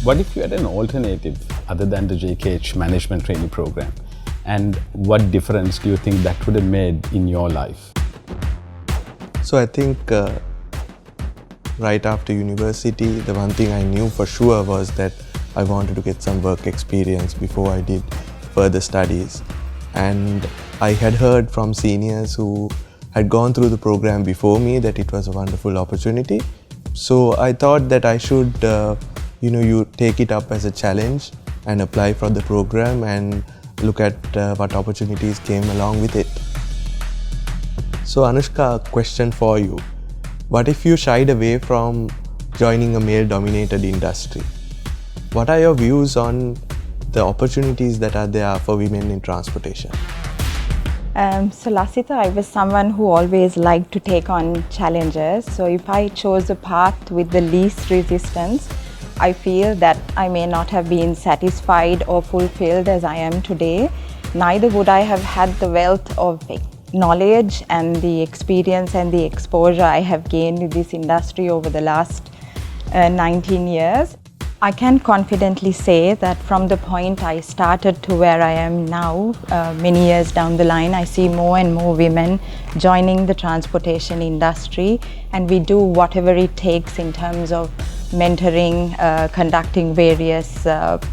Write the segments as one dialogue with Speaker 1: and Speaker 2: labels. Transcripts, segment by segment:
Speaker 1: What if you had an alternative other than the JKH management training program? And what difference do you think that would have made in your life?
Speaker 2: So I think right after university, the one thing I knew for sure was that I wanted to get some work experience before I did further studies. And I had heard from seniors who had gone through the program before me that it was a wonderful opportunity. So I thought that I should, you take it up as a challenge and apply for the program and look at what opportunities came along with it. So Anushka, a question for you. What if you shied away from joining a male-dominated industry? What are your views on the opportunities that are there for women in transportation?
Speaker 3: So Lasita, I was someone who always liked to take on challenges. So if I chose a path with the least resistance, I feel that I may not have been satisfied or fulfilled as I am today. Neither would I have had the wealth of knowledge and the experience and the exposure I have gained in this industry over the last 19 years. I can confidently say that from the point I started to where I am now, many years down the line, I see more and more women joining the transportation industry, and we do whatever it takes in terms of mentoring, conducting various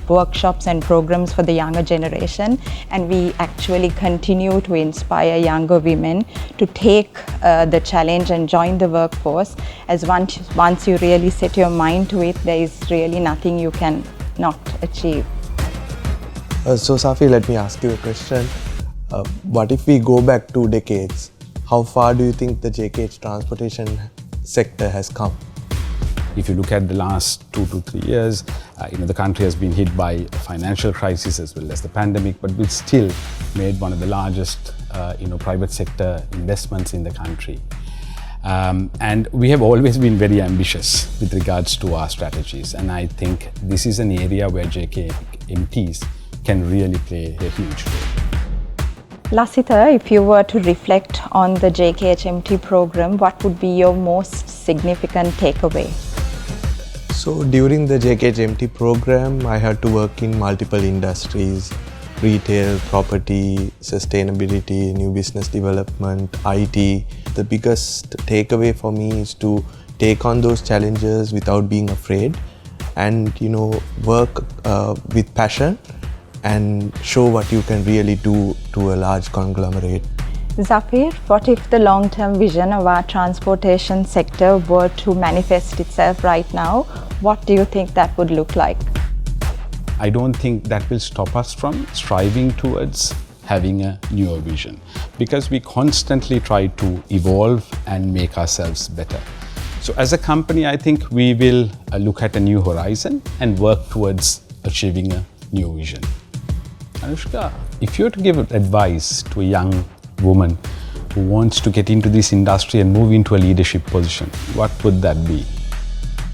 Speaker 3: workshops and programs for the younger generation, and we actually continue to inspire younger women to take the challenge and join the workforce, as once you really set your mind to it, there is really nothing you can not achieve.
Speaker 2: So Safi, let me ask you a question. What if we go back 2 decades? How far do you think the JKH transportation sector has come?
Speaker 1: If you look at the last 2 to 3 years, the country has been hit by a financial crisis as well as the pandemic, but we've still made one of the largest, private sector investments in the country. And we have always been very ambitious with regards to our strategies. And I think this is an area where JKHMTs can really play a huge role.
Speaker 3: Lasita, if you were to reflect on the JKHMT program, what would be your most significant takeaway?
Speaker 2: So during the JKHMT program, I had to work in multiple industries: retail, property, sustainability, new business development, IT. The biggest takeaway for me is to take on those challenges without being afraid and, work with passion and show what you can really do to a large conglomerate.
Speaker 3: Zafir, what if the long-term vision of our transportation sector were to manifest itself right now? What do you think that would look like?
Speaker 1: I don't think that will stop us from striving towards having a newer vision, because we constantly try to evolve and make ourselves better. So as a company, I think we will look at a new horizon and work towards achieving a new vision. Anushka, if you were to give advice to a young woman who wants to get into this industry and move into a leadership position, what would that be?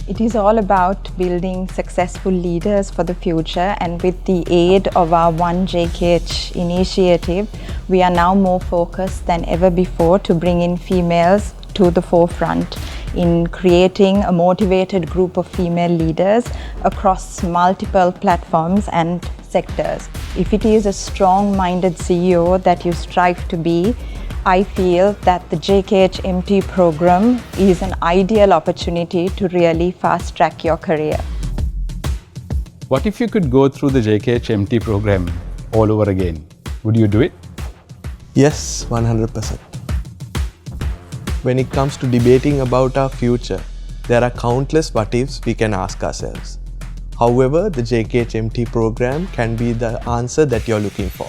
Speaker 3: It is all about building successful leaders for the future, and with the aid of our One JKH initiative, we are now more focused than ever before to bring in females to the forefront in creating a motivated group of female leaders across multiple platforms and sectors. If it is a strong-minded CEO that you strive to be, I feel that the JKHMT program is an ideal opportunity to really fast-track your career.
Speaker 1: What if you could go through the JKHMT program all over again? Would you do it?
Speaker 2: Yes, 100%. When it comes to debating about our future, there are countless what-ifs we can ask ourselves. However, the JKHMT program can be the answer that you're looking for.